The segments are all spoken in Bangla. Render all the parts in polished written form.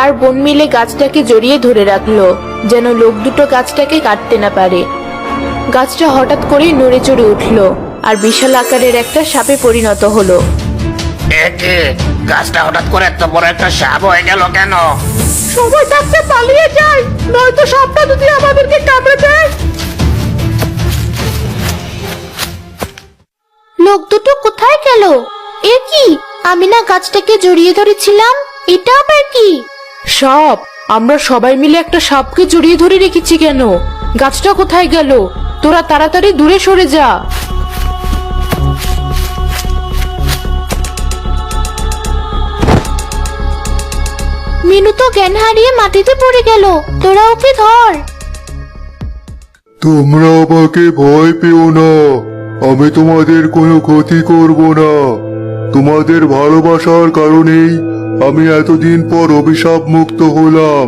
আর বোন মিলে গাছটাকে জড়িয়ে ধরে রাখলো, যেন লোক দুটো গাছটাকে কাটতে না পারে। গাছটা হঠাৎ করেই নড়ে চড়ে উঠলো আর বিশাল আকারের একটা সাপে পরিণত হলো। একে গাছটা হঠাৎ করে এত বড় একটা সাপ হয়ে গেল কেন? সবাই থাকতে পালিয়ে যায়, নয়তো সাপটা যদি আমাদেরকে কামড়ে দেয়। লোক দুটো কোথায় গেল? এ কি, আমি না গাছটাকে জড়িয়ে ধরেছিলাম, এটা আবার কি? সাপ? আমরা সবাই মিলে একটা সাপকে জড়িয়ে ধরে রেখেছি কেন? গাছটা কোথায় গেল? তোরা তাড়াতাড়ি দূরে সরে যা। মিনু তো জ্ঞান হারিয়ে মাটিতে পড়ে গেল, তোরা ওকে ধর। তোমরা আমাকে ভয় পেও না, আমি তোমাদের কোনো ক্ষতি করব না। তোমাদের ভালোবাসার কারণেই আমি এতদিন পর অভিশাপ মুক্ত হলাম।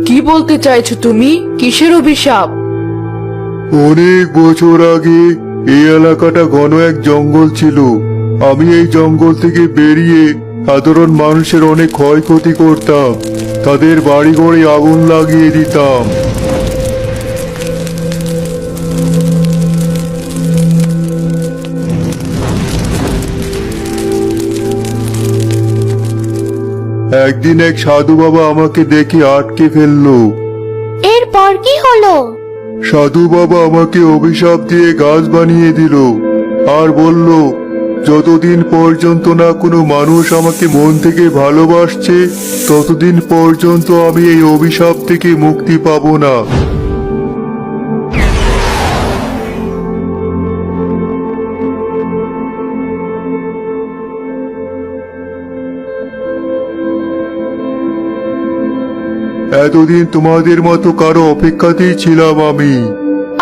কি বলতে চাইছো তুমি? কিসের অভিশাপ? অনেক বছর আগে এই এলাকাটা ঘন এক জঙ্গল ছিল। আমি এই জঙ্গল থেকে বেরিয়ে সাধারণ মানুষের অনেক ক্ষয়ক্ষতি করতাম, তাদের বাড়িঘরে আগুন লাগিয়ে দিতাম। একদিন এক সাধু বাবা আমাকে দেখে আটকে ফেললো। এরপর কি হলো? সাধু বাবা আমাকে অভিশাপ দিয়ে গাছ বানিয়ে দিল আর বলল, যতদিন পর্যন্ত না কোনো মানুষ আমাকে মন থেকে ভালোবাসছে ততদিন পর্যন্ত আমি এই অভিশাপ থেকে মুক্তি পাবো না। এতদিন তোমাদের মতো কারো অপেক্ষাতেই ছিলাম আমি।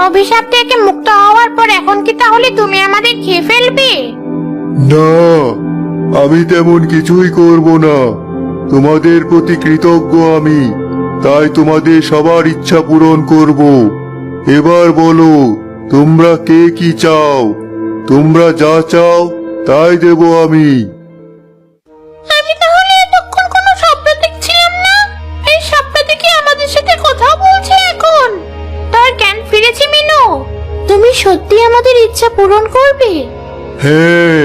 অভিশাপ থেকে মুক্ত হওয়ার পর এখন কি তাহলে তুমি আমাদের খেয়ে ফেলবে? না, আমি তেমন কিছুই করব না। তোমাদের প্রতি কৃতজ্ঞ আমি, তাই তোমাদের সবার ইচ্ছা পূরণ করব। এবার বলো, তোমরা কে কি চাও? তোমরা যা চাও তাই দেব আমি। আমি তাহলে এতক্ষণ কোনো শব্দ দেখছিলাম না? এই সাপটা দেখি আমাদের সাথে কথা বলছে এখন। তার জ্ঞান ফিরেছে মিনু? তুমি সত্যি আমাদের ইচ্ছা পূরণ করবে? হ্যাঁ,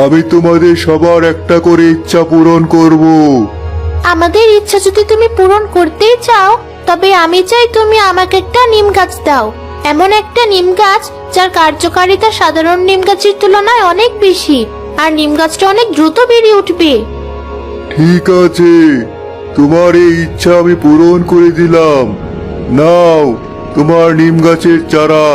আমি তোমাদের সবার একটা করে ইচ্ছা পূরণ করব। আমাদের ইচ্ছা যদি তুমি পূরণ করতেই চাও, তবে আমি চাই তুমি আমাকে একটা নিম গাছ দাও। এমন একটা নিম গাছ যার কার্যকারিতা সাধারণ নিম গাছের তুলনায় অনেক বেশি, আর নিম গাছটা অনেক দ্রুত বেড়ে উঠবে। ঠিক আছে, তোমার এই ইচ্ছা আমি পূরণ করে দিলাম। নাও তোমার নিম গাছের চারা।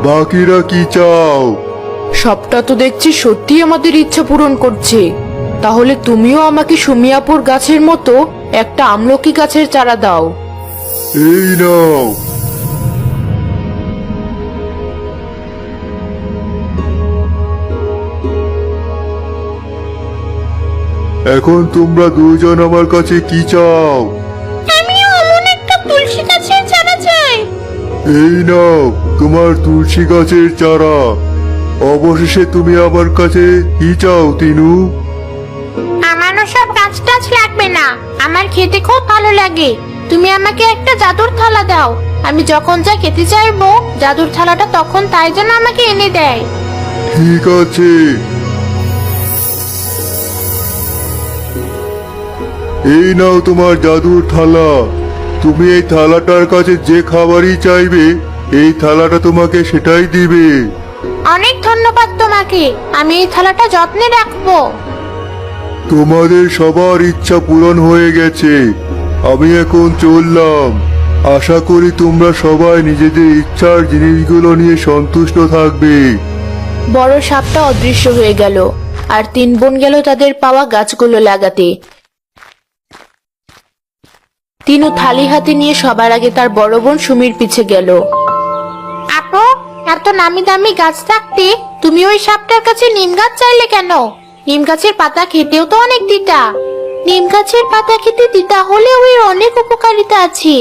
বাকিরা কি চাও? সবটা তো দেখছি সত্যি আমাদের ইচ্ছা পূরণ করছে। তাহলে তুমিও আমাকে সুমিয়াপুর গাছের মতো একটা আমলকি গাছের চারা দাও। এই নাও। এখন তোমরা দুজন আমার কাছে কি চাও? আমিও এমন একটা তুলসী গাছের চারা চাই। এই নাও তোমার তুলসী গাছের চারা। অবশেষে তুমি আমার কাছে কি চাও তিনু? আমারও সব গাছ টাছ লাগবে না, আমার খেতে খুব ভালো লাগে। তুমি আমাকে একটা জাদুর থালা দাও, আমি যখন যা খেতে চাইবো জাদুর থালাটা তখন তাই যেন আমাকে এনে দেয়। ঠিক আছে, এই নাও তোমার জাদুর থালা। তুমি এই থালাটার কাছে যে খাবারই চাইবে এই থালাটা তোমাকে সেটাই দিবে। অনেক ধন্যবাদ তোমাকে, আমি এই থালাটা যত্নে রাখবো। তোমাদের সবার ইচ্ছা পূরণ হয়ে গেছে, আমি এখন চললাম। আশা করি তোমরা সবাই নিজেদের ইচ্ছার জিনিসগুলো নিয়ে সন্তুষ্ট থাকবে। বড় সাপটা অদৃশ্য হয়ে গেল, আর তিন বোন গেল তাদের পাওয়া গাছগুলো লাগাতে। তিনু থালি হাতে নিয়ে সবার আগে তার বড় বোন সুমির পিছে গেল। আপু, এত নামি দামি গাছ থাকতে তুমি ওই সাপটার কাছে নিম গাছ চাইলে কেন? নিম গাছের পাতা খেতেও তো অনেক তিতা। নিম গাছের পাতা খেতে তিতা হলেও এর অনেক উপকারিতা আছে।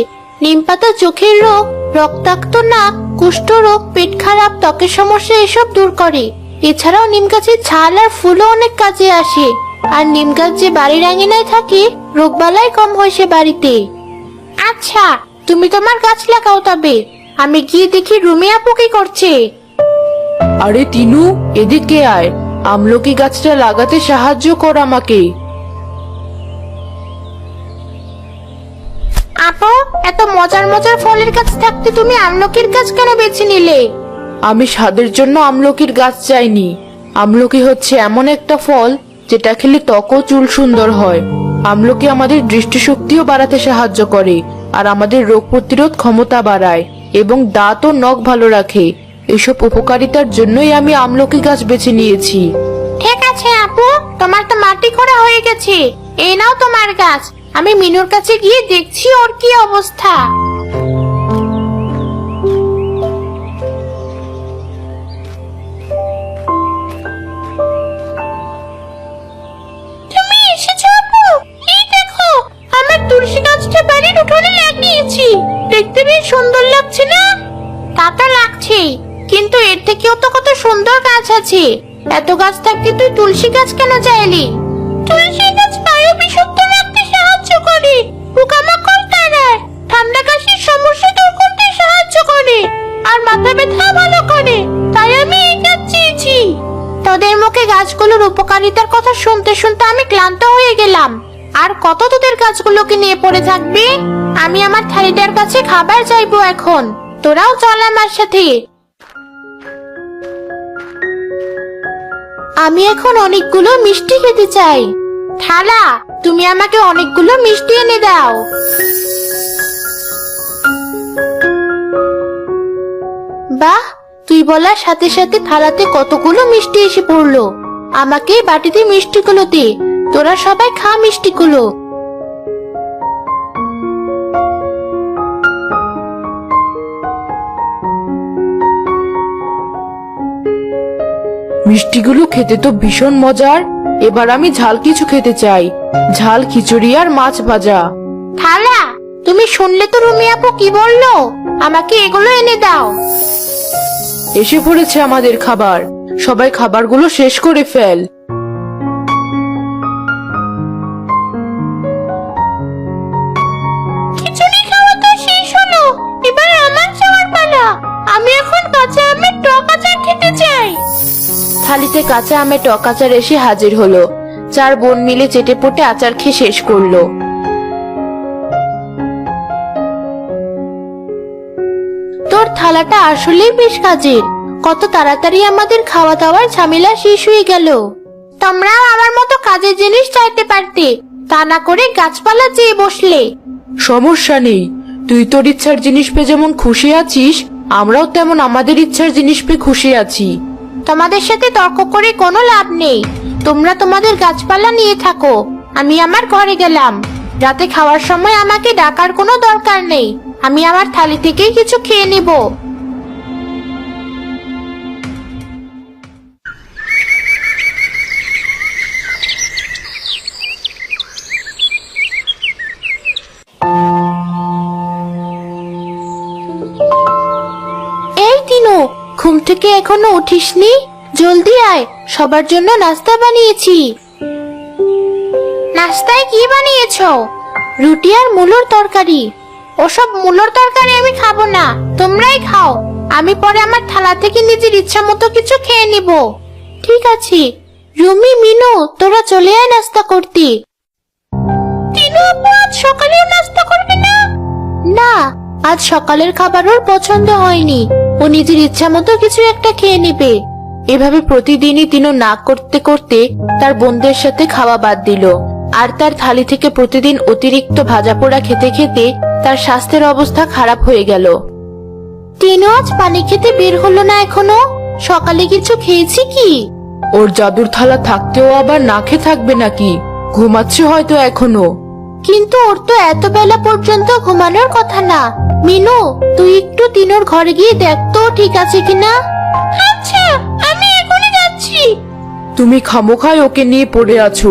নিম পাতা চোখের রোগ রক্তাক্ত নাক, কুষ্ঠরোগ, পেট খারাপ, ত্বকের সমস্যা এসব দূর করে। এছাড়াও নিম গাছের ছাল আর ফুলও অনেক কাজে আসে। আর নিম গাছ যে বাড়ির আঙিনায় থাকে, রোগবালাই কম হয় সে বাড়িতে। আচ্ছা, তুমি তোমার গাছ লাগাও, তবে আমি গিয়ে দেখি রুমি আপু কি করছে। আরে তিনু, এদিকে আয়, আমলকি গাছটা লাগাতে সাহায্য কর আমাকে। আপু, এত মজার মজার ফলের গাছ থাকতে তুমি আমলকির গাছ কেন বেছে নিলে? আমি স্বাদের জন্য আমলকির গাছ চাইনি। আমলকি হচ্ছে এমন একটা ফল যেটা খেলে ত্বক ও চুল সুন্দর হয়। আমলকি আমাদের দৃষ্টিশক্তিও বাড়াতে সাহায্য করে, আর আমাদের রোগ প্রতিরোধ ক্ষমতা বাড়ায় এবং দাঁত ও নখ ভালো রাখে। এসব উপকারিতার জন্যই আমি আমলকি গাছ বেছে নিয়েছি। ঠিক আছে আপু, তোমার তো মাটি খোঁড়া হয়ে গেছে। এই নাও তোমার গাছ। আমি মিনুর কাছে গিয়ে দেখছি ওর কি অবস্থা। তুমি এসেছো আপু? এই দেখো, আমার তুলসী গাছটা বাড়ির উঠোনে লাগিয়েছি। দেখতে বেশ সুন্দর লাগছে না? তা তো লাগছেই, কিন্তু এর থেকেও তো কত সুন্দর গাছ আছে। এত গাছ থাকতে তুই তুলসী গাছ কেন চাইলি? তুলসী গাছ বায়ু বিশুদ্ধ রাখতে সাহায্য করে, পোকামাকড় তাড়ায়, ঠান্ডা কাশির সমস্যা দূর করতে সাহায্য করে, আর মাথা ব্যথা ভালো করে। তাই আমি এই গাছ চেয়েছি। তোদের মুখে গাছগুলোর উপকারিতার কথা শুনতে শুনতে আমি ক্লান্ত হয়ে গেলাম। আর কত তোদের গাছগুলোকে নিয়ে পড়ে থাকবি? আমি আমার থালিটার কাছে খাবার চাইবো এখন। তোরাও চল আমার সাথে। আমি এখন অনেকগুলো মিষ্টি খেতে চাই। থালা, তুমি আমাকে অনেকগুলো মিষ্টি এনে দাও। বাহ, তুই বলার সাথে সাথে থালাতে কতগুলো মিষ্টি এসে পড়লো। আমাকে বাটিতে মিষ্টিগুলো দে। তোরা সবাই খা মিষ্টিগুলো। মিষ্টিগুলো খেতে তো ভীষণ মজার। এবার আমি ঝাল কিছু খেতে চাই, ঝাল খিচুড়ি আর মাছ ভাজা। থালা, তুমি শুনলে তো রুমি আপু কি বললো? আমাকে এগুলো এনে দাও। এসে পড়েছে আমাদের খাবার, সবাই খাবারগুলো শেষ করে ফেল। খিচুড়ি খাওয়া তো শেষ হলো, এবার আমার যাওয়ার পালা। আমি এখন কাঁচা আমের টক আচার খেতে চাই। থালিতে কাঁচা আমের টক আচার এসে হাজির হলো। চার বোন মিলে চেটে পুটে আচার খেয়ে শেষ করলো। তোর থালাটা আসলেই বেশ কাজের। কত তাড়াতাড়ি আমাদের খাওয়া দাওয়ার ঝামেলা শেষ হয়ে গেল। তোমরাও আমার মতো কাজের জিনিস চাইতে পারতে, তা না করে গাছপালা চেয়ে বসলে। সমস্যা নেই, তুই তোর ইচ্ছার জিনিস পেয়ে যেমন খুশি আছিস, আমরাও তেমন আমাদের ইচ্ছার জিনিস পেয়ে খুশি আছি। তোমাদের সাথে তর্ক করে কোনো লাভ নেই। তোমরা তোমাদের গাছপালা নিয়ে থাকো, আমি আমার ঘরে গেলাম। রাতে খাওয়ার সময় আমাকে ডাকার কোনো দরকার নেই। আমি আমার থালি থেকেই কিছু খেয়ে নিব। এই তিনু, ঘুম থেকে এখনো উঠিসনি? জলদি আয়, সবার জন্য নাস্তা বানিয়েছি। নাস্তায় কি বানিয়েছো? রুটি আর মূলোর তরকারি। ওসব মূলোর তরকারি আমি খাবো না, তোমরাই খাও। আমি পরে আমার থালা থেকে নিজের ইচ্ছা মতো কিছু খেয়ে নিব। ঠিক আছে। রুমি, মিনু, তোরা চলে আয় নাস্তা করতে। তিনু আপু আজ সকালেও নাস্তা করবে না? না, আজ সকালের খাবার ওর পছন্দ হয়নি। ও নিজের ইচ্ছা মতো কিছু একটা খেয়ে নেবে। এভাবে প্রতিদিনই তিনু না করতে করতে তার বোনদের সাথে খাওয়া বাদ দিল, আর তার থালি থেকে প্রতিদিন অতিরিক্ত ভাজা পোড়া খেতে খেতে তার স্বাস্থ্যের অবস্থা খারাপ হয়ে গেল। তিনু আজ পানি খেতে বের হলো না এখনো। সকালে কিছু খেয়েছি কি? ওর জাদুর থালা থাকতেও আবার না খেয়ে থাকবে নাকি? ঘুমাচ্ছে হয়তো এখনো। কিন্তু ওর তো এত বেলা পর্যন্ত ঘুমানোর কথা না। মিনু, তুই একটু তিনুর ঘরে গিয়ে দেখ তো ঠিক আছে কিনা। আচ্ছা, আমি এখনই যাচ্ছি। তুমি খামোখায় ওকে নিয়ে পড়ে আছো।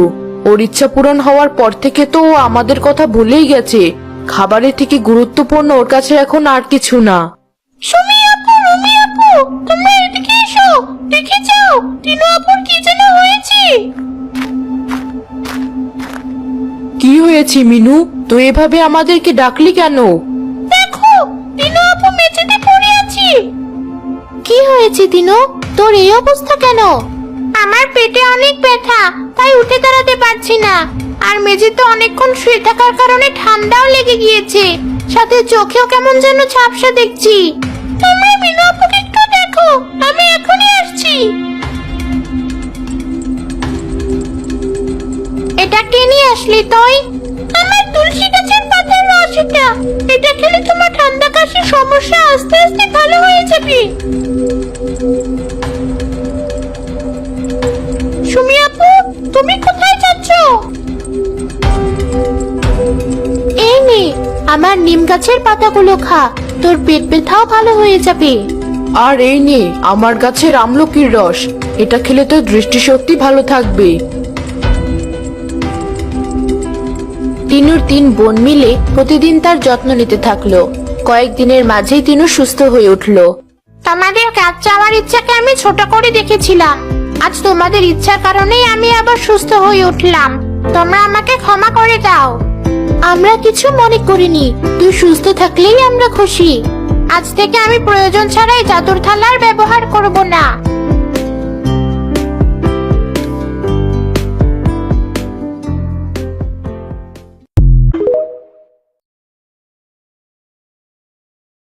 ওর ইচ্ছা পূরণ হওয়ার পর থেকে তো ও আমাদের কথা ভুলেই গেছে। খাবারের থেকে গুরুত্বপূর্ণ ওর কাছে এখন আর কিছু না। সুমি আপু, রুমি আপু, তোমরা এদিকে এসো, দেখে যাও টিনু আপুর কি যেন হয়েছে। কি হয়েছে মিনু? তুই এভাবে আমাদেরকে ডাকলি কেন? দেখো, টিনু আপু মেঝেতে পড়ে আছে। কি হয়েছে টিনু, তোর এই অবস্থা কেন? আমার পেটে অনেক ব্যথা, তাই উঠে দাঁড়াতে পারছি না। আর মেঝেতে অনেকক্ষণ শুয়ে থাকার কারণে ঠান্ডাও লেগে গিয়েছে, সাথে চোখেও কেমন যেন ঝাপসা দেখছি। তোমরা মিনু আপুকে একটু দেখো, আমি এখনই আসছি। এটা কে নিয়ে আসলি তুই? আমার তুলসী গাছের পাতার রস এটা। এটা খেলে তোমার ঠান্ডা কাশির সমস্যা আস্তে আস্তে ভালো হয়ে যাবে। সুমি আপু, তুমি কোথায় যাচ্ছ? এই নে, আমার নিম গাছের পাতাগুলো খা, তোর পেট ব্যথাও ভালো হয়ে যাবে। আর এই নে আমার গাছের আমলকির রস, এটা খেলে তোর দৃষ্টিশক্তি ভালো থাকবে। টিনুর 3 বোন মিলে প্রতিদিন তার যত্ন নিতে থাকলো। কয়েকদিনের মাঝেই টিনু সুস্থ হয়ে উঠলো। তোমাদের কাজ চাওয়ার ইচ্ছাকে আমি ছোট করে দেখেছিলাম, আজ তোমাদের ইচ্ছার কারণেই আমি আবার সুস্থ হয়ে উঠলাম। তোমরা আমাকে ক্ষমা করে দাও। আমরা কিছু মনে করিনি, তুই সুস্থ থাকলেই আমরা খুশি। আজ থেকে আমি প্রয়োজন ছাড়াই জাদুর থালার ব্যবহার করব না।